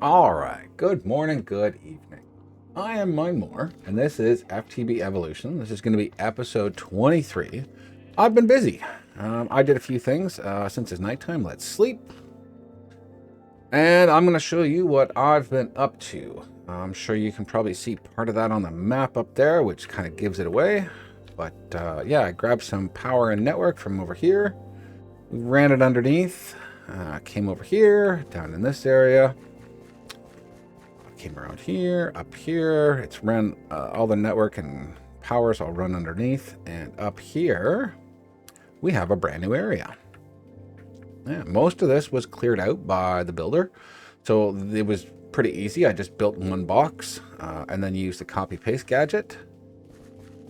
All right, good morning, good evening. I am Mindmore, and this is FTB Evolution. This is going to be episode 23. I've been busy. I did a few things since it's nighttime. Let's sleep. And I'm going to show you what I've been up to. I'm sure you can probably see part of that on the map up there, which kind of gives it away. But yeah, I grabbed some power and network from over here. Ran it underneath. Came over here, down in this area. Came around here, up here. It's run all the network and powers all run underneath. And up here, we have a brand new area. Yeah, most of this was cleared out by the builder, so it was pretty easy. I just built one box and then used the copy paste gadget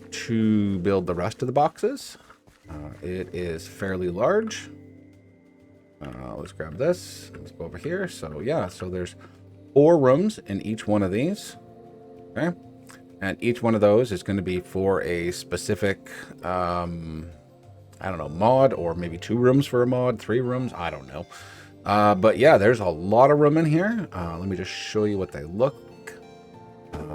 to build the rest of the boxes. It is fairly large. Let's grab this. Let's go over here. So yeah, so there's 4 rooms in each one of these. Okay, and each one of those is going to be for a specific I don't know, mod, or maybe 2 rooms for a mod, 3 rooms, I don't know. But yeah, there's a lot of room in here. Let me just show you what they look.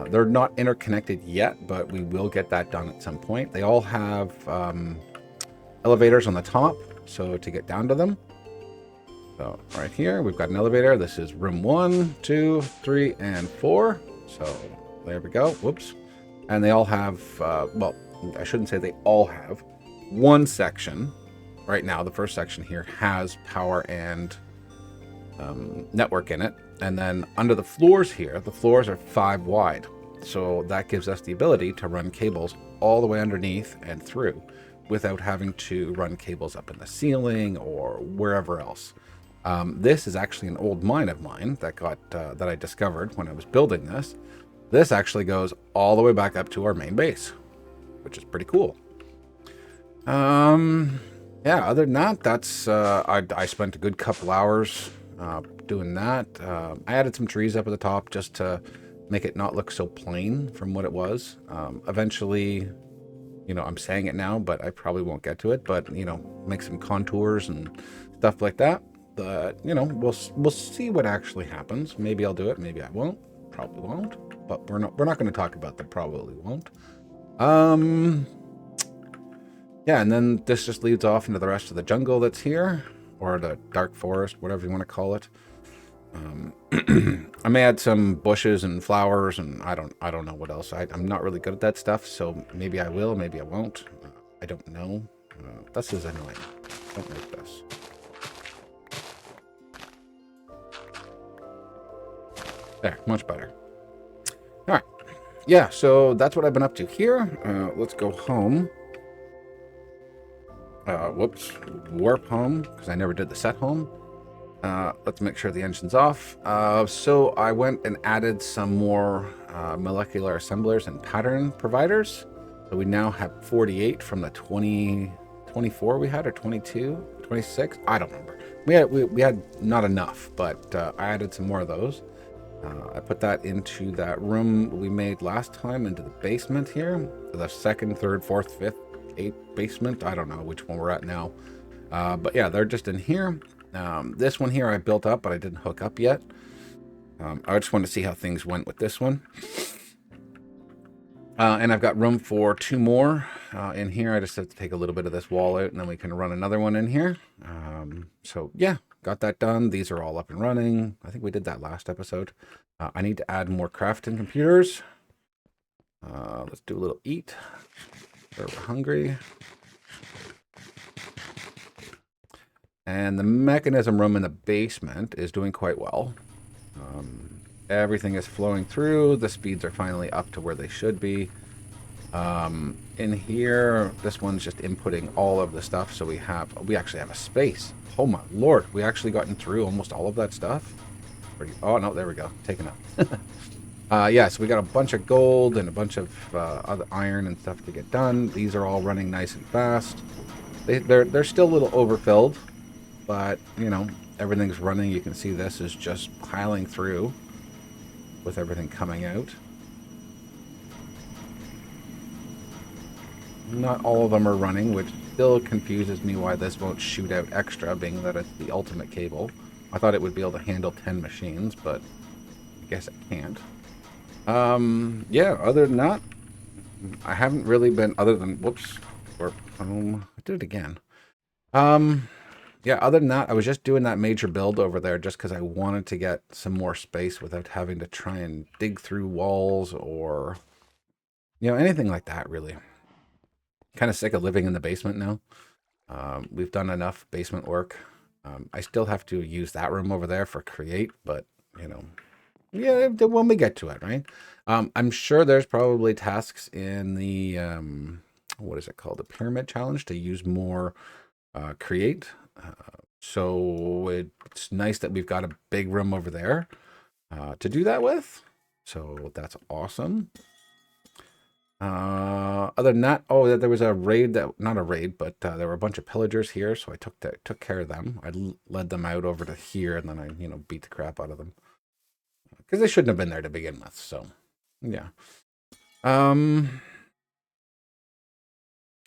They're not interconnected yet, but we will get that done at some point. They all have elevators on the top, so to get down to them. So right here, we've got an elevator. This is room 1, 2, 3, and 4. So there we go. Whoops. And they all have, well, I shouldn't say they all have. One section right now, the first section here, has power and network in it. And then under the floors here, the floors are 5 wide. So that gives us the ability to run cables all the way underneath and through without having to run cables up in the ceiling or wherever else. This is actually an old mine of mine that that I discovered when I was building this. This actually goes all the way back up to our main base, which is pretty cool. Yeah, other than that, that's I spent a good couple hours doing that. I added some trees up at the top just to make it not look so plain from what it was. Eventually, you know, I'm saying it now, but I probably won't get to it, but you know, make some contours and stuff like that. But you know, we'll see what actually happens. Maybe I'll do it, maybe I won't. Probably won't. But we're not going to talk about the probably won't. Yeah, and then this just leads off into the rest of the jungle that's here, or the dark forest, whatever you want to call it. I may add some bushes and flowers, and I don't know what else. I'm not really good at that stuff, so maybe I will, maybe I won't. I don't know. This is annoying. Don't make this. There, much better. All right. Yeah, so that's what I've been up to here. Let's go home. Whoops. Warp home, because I never did the set home. Let's make sure the engine's off. So I went and added some more molecular assemblers and pattern providers. So we now have 48 from the 24 we had, or 22, 26. I don't remember. We had not enough, but I added some more of those. I put that into that room we made last time, into the basement here. The 2nd, 3rd, 4th, 5th, 8th basement. I don't know which one we're at now. But yeah, they're just in here. This one here I built up, but I didn't hook up yet. I just want to see how things went with this one. And I've got room for 2 more in here. I just have to take a little bit of this wall out, and then we can run another one in here. So yeah, got that done. These are all up and running. I think we did that last episode. I need to add more crafting computers. Let's do a little eat. We're hungry. And the mechanism room in the basement is doing quite well. Everything is flowing through. The speeds are finally up to where they should be. In here, this one's just inputting all of the stuff, so we actually have a space. Oh my lord, we actually gotten through almost all of that stuff. Oh no, there we go, taken up. Yeah, so we got a bunch of gold and a bunch of other iron and stuff to get done. These are all running nice and fast. They're still a little overfilled, but you know, everything's running. You can see this is just piling through with everything coming out. Not all of them are running, which still confuses me why this won't shoot out extra, being that it's the ultimate cable. I thought it would be able to handle 10 machines, but guess I can't. Yeah, other than that, I haven't really been, other than, whoops, or, I did it again. Yeah, other than that, I was just doing that major build over there just because I wanted to get some more space without having to try and dig through walls or, anything like that, really. Kind of sick of living in the basement now. We've done enough basement work. I still have to use that room over there for create, but, yeah, when we get to it, right? I'm sure there's probably tasks in the, what is it called? The pyramid challenge to use more create. So it's nice that we've got a big room over there to do that with. So that's awesome. Other than that, oh, there was a raid that, not a raid, but there were a bunch of pillagers here. So I took care of them. I led them out over to here and then I, beat the crap out of them. Because they shouldn't have been there to begin with. So, yeah. Trying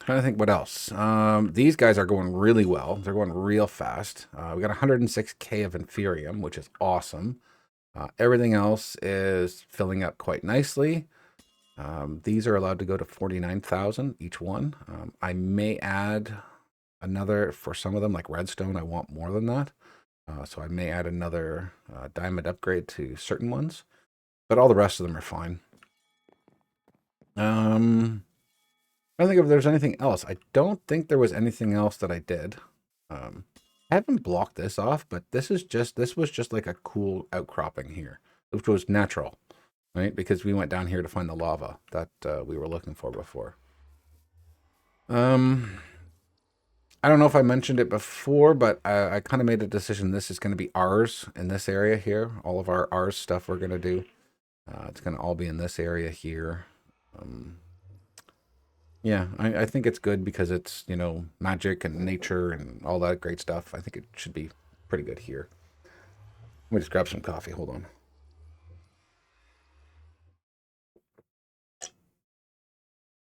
to think what else. These guys are going really well. They're going real fast. We got 106k of Inferium, which is awesome. Everything else is filling up quite nicely. These are allowed to go to 49,000 each one. I may add another for some of them, like redstone. I want more than that. So I may add another diamond upgrade to certain ones. But all the rest of them are fine. I don't think if there's anything else. I don't think there was anything else that I did. I haven't blocked this off, but this was just like a cool outcropping here, which was natural, right? Because we went down here to find the lava that we were looking for before. I don't know if I mentioned it before, but I kind of made a decision. This is going to be ours in this area here. All of our ours stuff we're going to do. It's going to all be in this area here. Yeah, I think it's good because it's, magic and nature and all that great stuff. I think it should be pretty good here. Let me just grab some coffee. Hold on.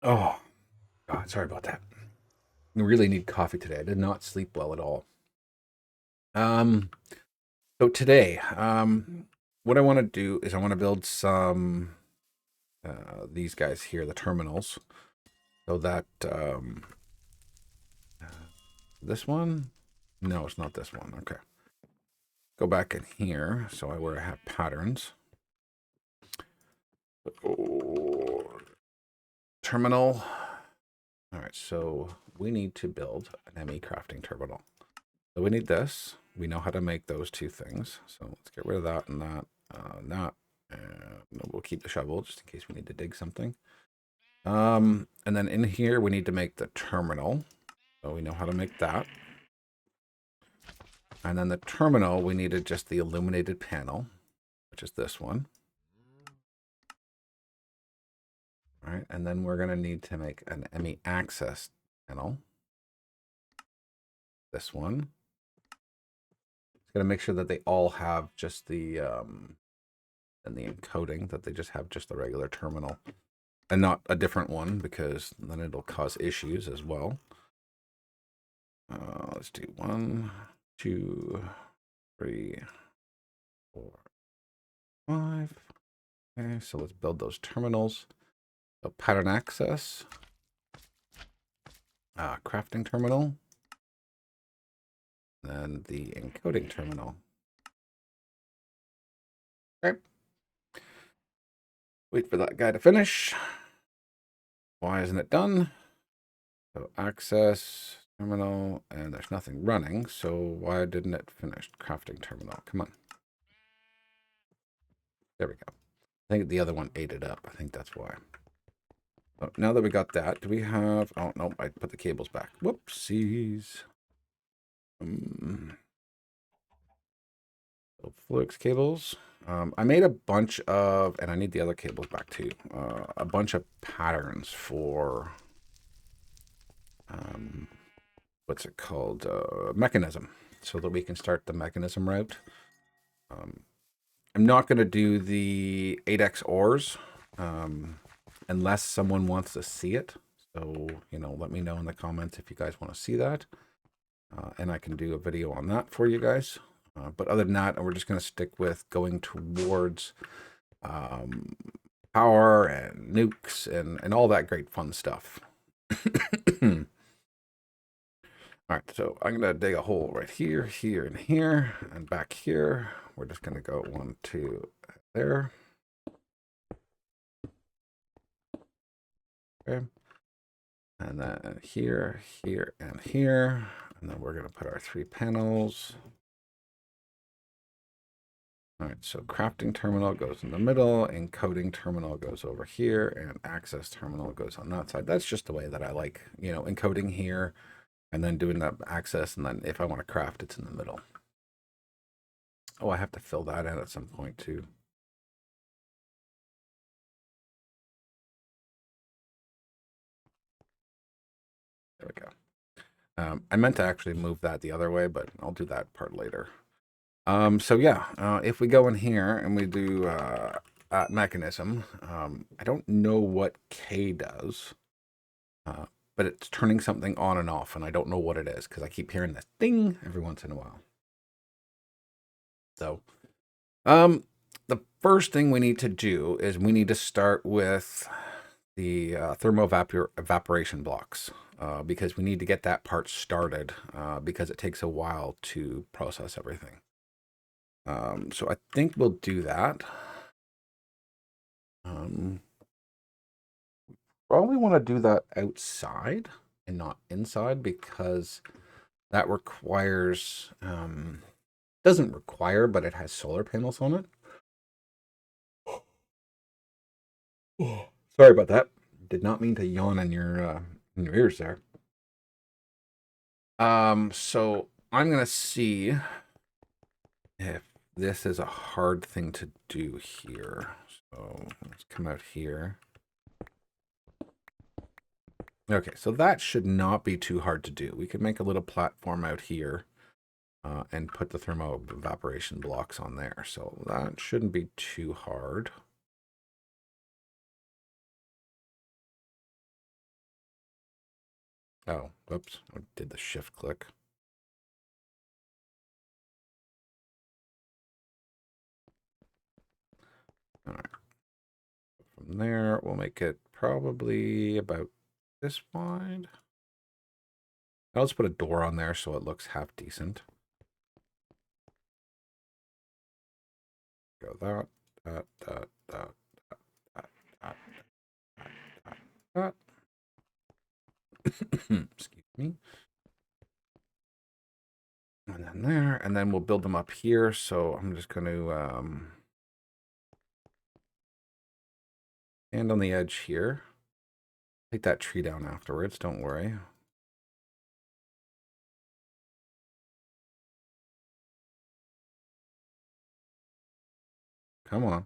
Oh, God, sorry about that. I really need coffee today. I did not sleep well at all. So today, what I want to do is I want to build some, these guys here, the terminals, so that, this one, no, it's not this one. Okay. Go back in here. So where I have patterns. Oh, terminal. All right, so we need to build an ME crafting terminal. So we need this. We know how to make those two things. So let's get rid of that and that. We'll keep the shovel just in case we need to dig something. And then in here, we need to make the terminal. So we know how to make that. And then the terminal, we needed just the illuminated panel, which is this one. All right, and then we're going to need to make an ME access panel. This one. It's going to make sure that they all have just the and the encoding, that they just have just the regular terminal and not a different one, because then it'll cause issues as well. Let's do 1, 2, 3, 4, 5. Okay, so let's build those terminals. So pattern access, crafting terminal, then the encoding terminal. Okay. Wait for that guy to finish. Why isn't it done? So access terminal, and there's nothing running. So why didn't it finish? Crafting terminal. Come on. There we go. I think the other one ate it up. I think that's why. So now that we got that, do we have... Oh, no, I put the cables back. Whoopsies. So Flux cables. I made a bunch of... And I need the other cables back too. A bunch of patterns for... what's it called? Mechanism. So that we can start the mechanism route. I'm not going to do the 8x ores unless someone wants to see it. So, let me know in the comments if you guys want to see that. And I can do a video on that for you guys. But other than that, we're just going to stick with going towards power and nukes and all that great fun stuff. All right, so I'm going to dig a hole right here, here, and here, and back here. We're just going to go 1, 2, there. Okay. And then here, here, and here. And then we're going to put our 3 panels. All right, so crafting terminal goes in the middle, encoding terminal goes over here, and access terminal goes on that side. That's just the way that I like, encoding here, and then doing the access, and then if I want to craft, it's in the middle. Oh, I have to fill that in at some point too. There we go. I meant to actually move that the other way, but I'll do that part later. So yeah, if we go in here and we do mechanism, I don't know what K does, but it's turning something on and off, and I don't know what it is because I keep hearing this ding every once in a while. So, the first thing we need to do is we need to start with the evaporation blocks because we need to get that part started because it takes a while to process everything. So I think we'll do that. Probably want to do that outside and not inside because that requires, doesn't require, but it has solar panels on it. Oh, sorry about that. Did not mean to yawn in your ears there. So I'm gonna see if this is a hard thing to do here. So let's come out here. Okay, so that should not be too hard to do. We could make a little platform out here and put the thermo evaporation blocks on there. So that shouldn't be too hard. Oh, whoops, I did the shift click. All right. From there, we'll make it probably about this wide. Now let's put a door on there so it looks half decent. Go that. Excuse me. And then there, and then we'll build them up here. So I'm just going to stand on the edge here. Take that tree down afterwards, don't worry. Come on.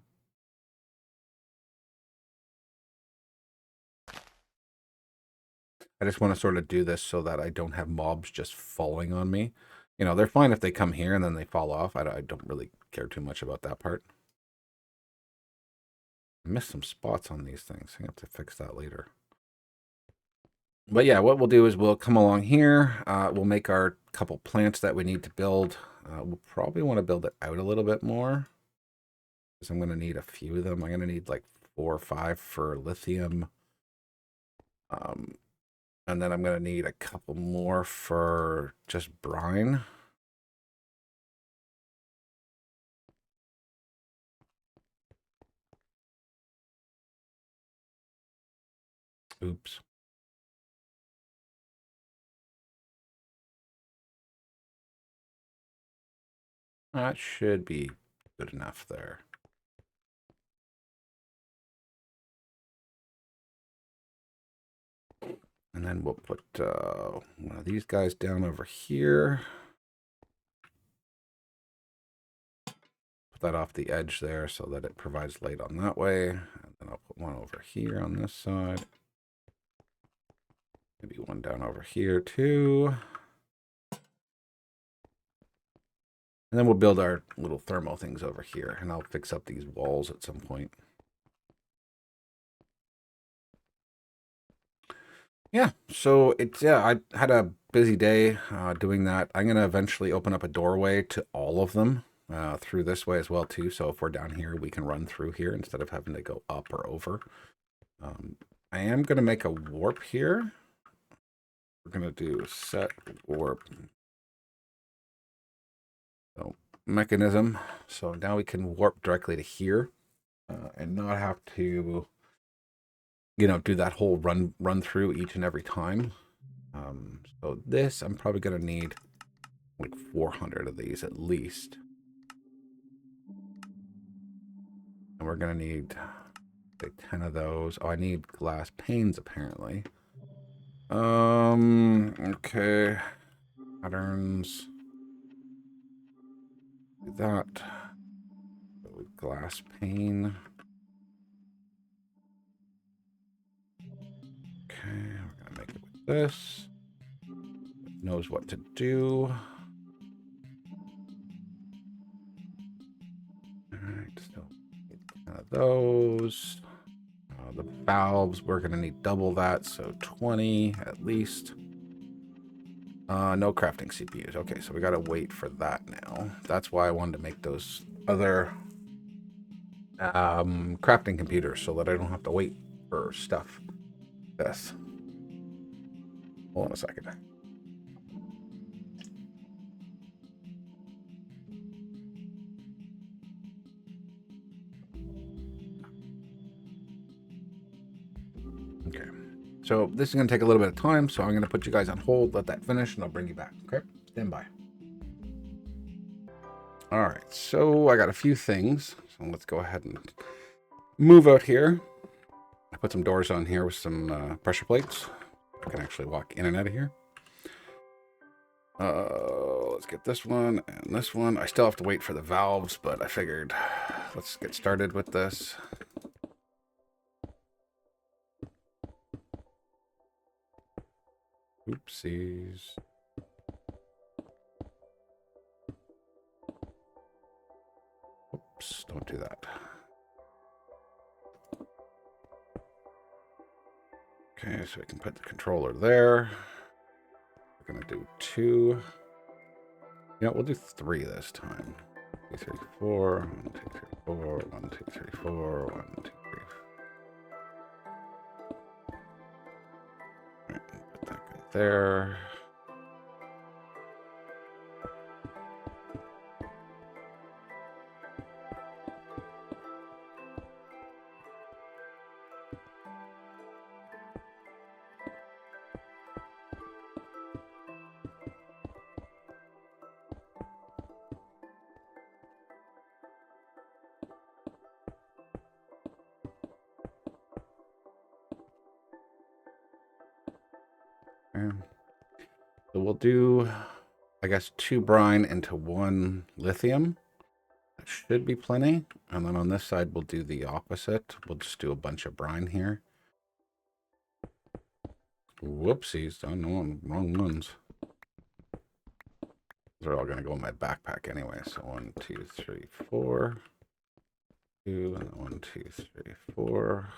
I just want to sort of do this so that I don't have mobs just falling on me. They're fine if they come here and then they fall off. I don't really care too much about that part. I missed some spots on these things. I have to fix that later. But yeah, what we'll do is we'll come along here. We'll make our couple plants that we need to build. We'll probably want to build it out a little bit more because I'm going to need a few of them. I'm going to need like 4 or 5 for lithium. And then I'm going to need a couple more for just brine. Oops. That should be good enough there. And then we'll put one of these guys down over here. Put that off the edge there so that it provides light on that way. And then I'll put one over here on this side. Maybe one down over here too. And then we'll build our little thermal things over here. And I'll fix up these walls at some point. Yeah, so I had a busy day doing that. I'm gonna eventually open up a doorway to all of them through this way as well too. So if we're down here, we can run through here instead of having to go up or over. Um, I am gonna make a warp here. We're gonna do set warp so, mechanism. So now we can warp directly to here and not have to, do that whole run through each and every time. So this I'm probably gonna need like 400 of these at least. And we're gonna need like 10 of those. Oh, I need glass panes apparently. Okay. Patterns. Do that. Glass pane. Okay, we're gonna make it with this. It knows what to do. Alright, so 10 of those. The valves, we're gonna need double that, so 20 at least. No crafting CPUs. Okay, so we gotta wait for that now. That's why I wanted to make those other crafting computers so that I don't have to wait for stuff. Yes. Hold on a second. Okay. So this is going to take a little bit of time, so I'm going to put you guys on hold, let that finish, and I'll bring you back. Okay? Stand by. All right. So I got a few things. So let's go ahead and move out here. I put some doors on here with some pressure plates. I can actually walk in and out of here. Let's get this one and this one. I still have to wait for the valves, but I figured let's get started with this. Oopsies. Oops, don't do that. Okay, so we can put the controller there. We're gonna do 2. Yeah, we'll do 3 this time. 2, 3, 4. 1, 2, 3, 4. 1, 2, 3, 4. 1, 2, 3. Right, put that guy there. Okay. So we'll do, I guess, 2 brine into 1 lithium. That should be plenty. And then on this side, we'll do the opposite. We'll just do a bunch of brine here. Whoopsies, I know, wrong ones. They're all going to go in my backpack anyway. So 1, 2, 3, 4. 2, and 1, 2, 3, 4.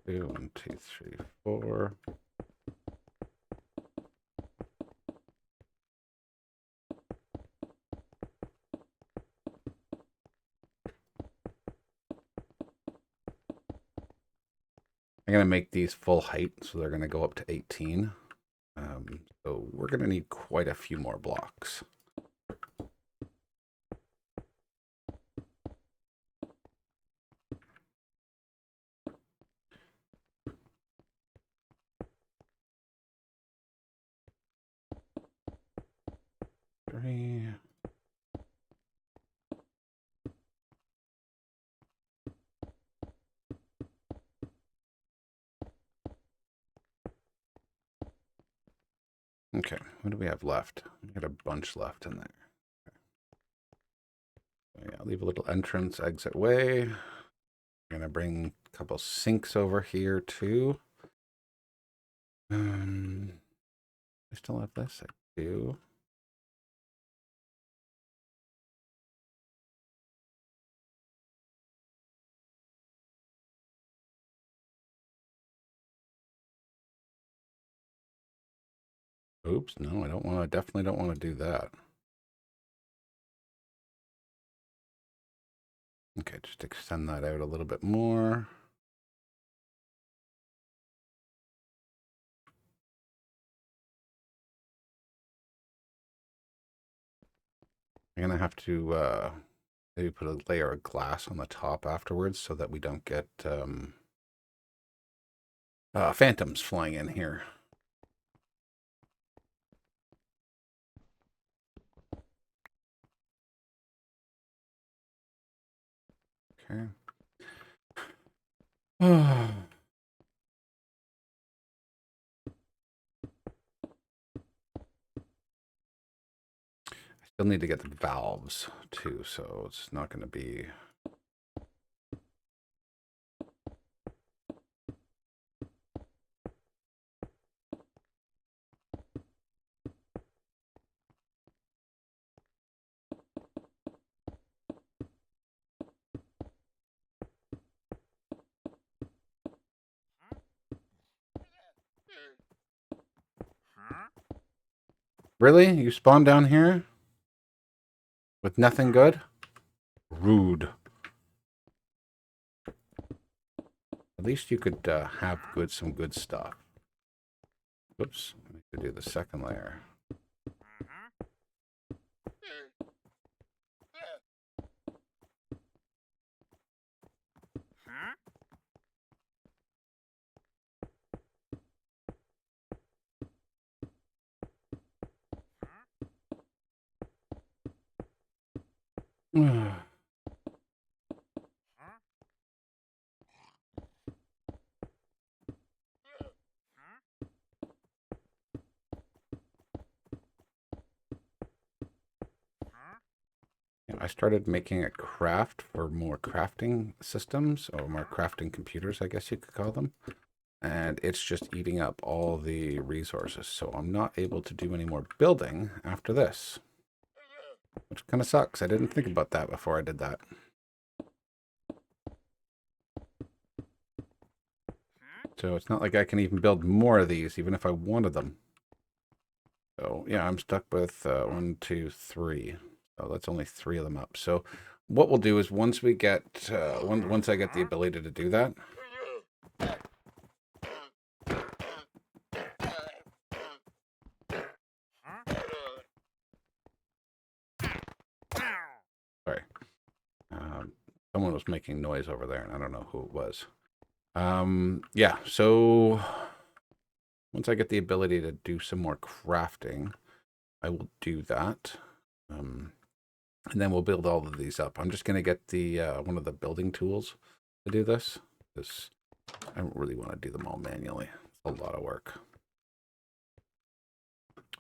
2, 1, 2, 3, 4. I'm going to make these full height, so they're going to go up to 18. So we're going to need quite a few more blocks. Three. Okay, what do we have left? We got a bunch left in there. Okay. Yeah, leave a little entrance, exit way. I'm gonna bring a couple sinks over here too. I still have this. I do. Oops, no, I don't want to, definitely don't want to do that. Okay, just extend that out a little bit more. I'm gonna have to maybe put a layer of glass on the top afterwards so that we don't get phantoms flying in here. Okay. I still need to get the valves too, so it's not going to be. Really? You spawned down here with nothing good? Rude. At least you could have some good stuff. Whoops. I need to do the second layer. I started making a craft for more crafting systems, or more crafting computers, I guess you could call them. And it's just eating up all the resources. So I'm not able to do any more building after this, which kind of sucks. I didn't think about that before I did that. So it's not like I can even build more of these, even if I wanted them. So yeah, I'm stuck with 1, 2, 3. So that's only 3 of them up. So what we'll do is once we get, once I get the ability to do that, sorry, someone was making noise over there, and I don't know who it was. Yeah, so once I get the ability to do some more crafting, I will do that. And then we'll build all of these up. I'm just going to get the one of the building tools to do this, because I don't really want to do them all manually. It's a lot of work.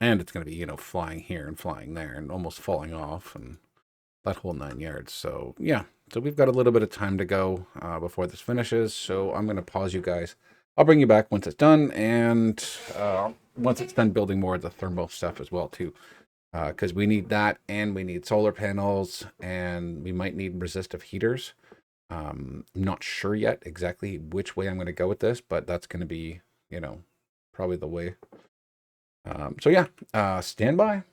And it's going to be, you know, flying here and flying there and almost falling off and that whole 9 yards. So, yeah. So we've got a little bit of time to go before this finishes. So I'm going to pause you guys. I'll bring you back once it's done. And once it's done building more of the thermal stuff as well, too. Because we need that, and we need solar panels, and we might need resistive heaters. I'm not sure yet exactly which way I'm going to go with this, but that's going to be, you know, probably the way. So yeah, stand by.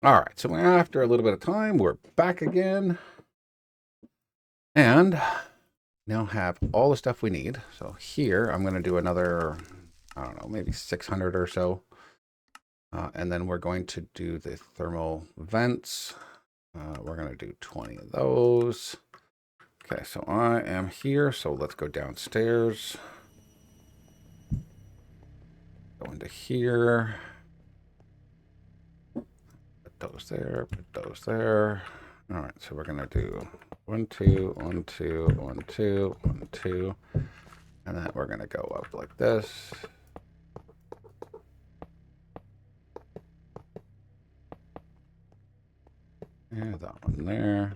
All right, so after a little bit of time, we're back again, and now have all the stuff we need. So here, I'm going to do another, I don't know, maybe 600 or so. And then we're going to do the thermal vents. We're going to do 20 of those. Okay, so I am here. So let's go downstairs. Go into here. Put those there. Put those there. All right, so we're going to do 1, 2, 1, 2, 1, 2, 1, 2. And then we're going to go up like this. And that one there.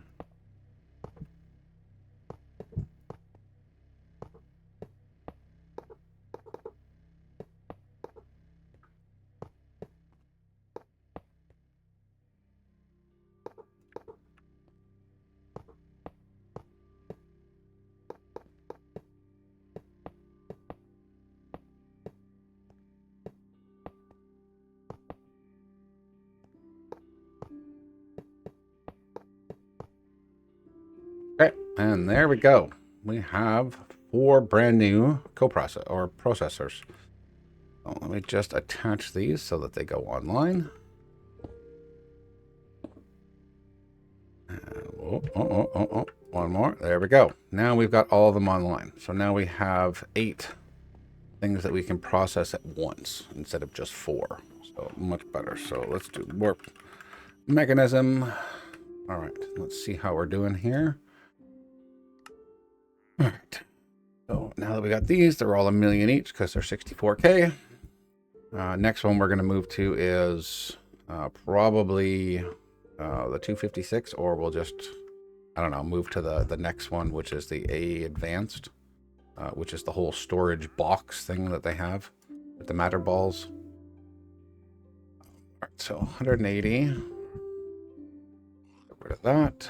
And there we go. We have 4 brand new processors. So let me just attach these so that they go online. One more. There we go. Now we've got all of them online. So now we have 8 things that we can process at once instead of just 4. So much better. So let's do warp mechanism. All right. Let's see how we're doing here. All right. So now that we got these, they're all $1 million each because they're 64K. Next one we're going to move to is probably the 256, or we'll just, I don't know, move to the next one, which is the A Advanced, which is the whole storage box thing that they have with the matter balls. All right, so 180. Get rid of that.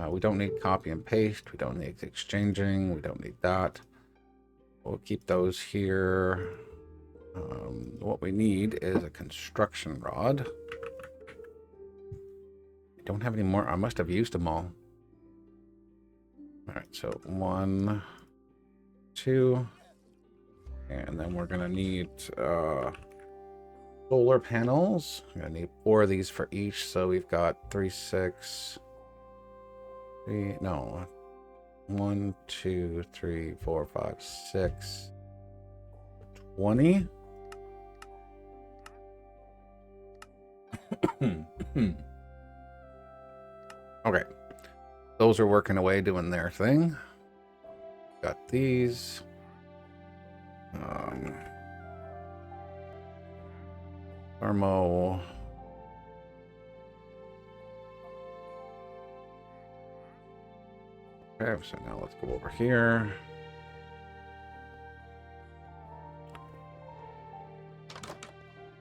We don't need copy and paste. We don't need exchanging. We don't need that. We'll keep those here. What we need is a construction rod. I don't have any more. I must have used them all. All right, so 1, 2, and then we're gonna need solar panels. I'm gonna need 4 of these for each. So we've got 3, 6, 3. No, 1, 2, 3, 4, 5, 6, 20. Okay, those are working away doing their thing. Got these. Thermo. Okay, so now let's go over here.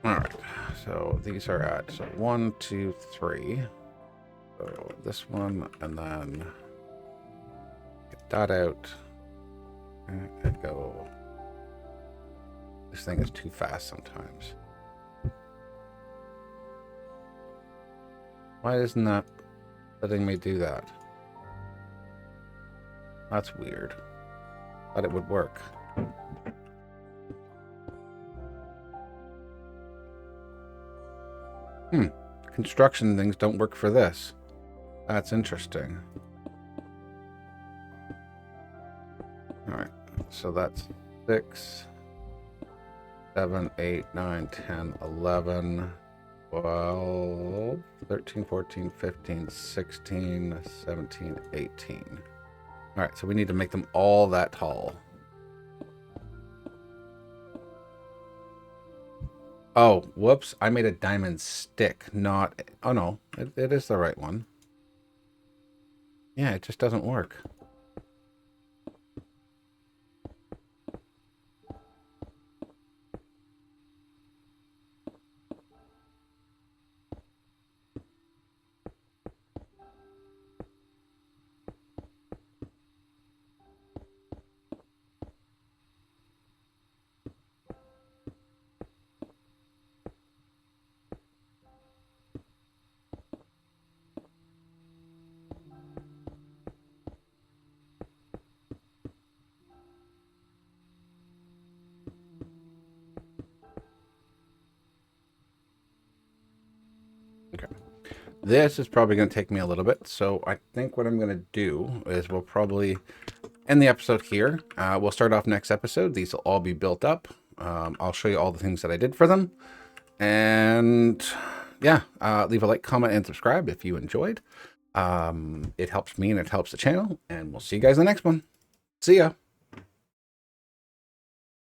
All right, so these are at 1, 2, 3. So this one, and then get that out. And go. This thing is too fast sometimes. Why isn't that letting me do that? That's weird. Thought it would work. Construction things don't work for this. That's interesting. All right, so that's 6, 7, 8, 9, 10, 11, 12, 13, 14, 15, 16, 17, 18. All right, so we need to make them all that tall. Oh, whoops. I made a diamond stick, not... Oh, no. It is the right one. Yeah, it just doesn't work. Okay. This is probably going to take me a little bit, so I think what I'm going to do is we'll probably end the episode here. We'll start off next episode. These will all be built up. I'll show you all the things that I did for them. And yeah, leave a like, comment, and subscribe if you enjoyed. It helps me and it helps the channel. And we'll see you guys in the next one. See ya.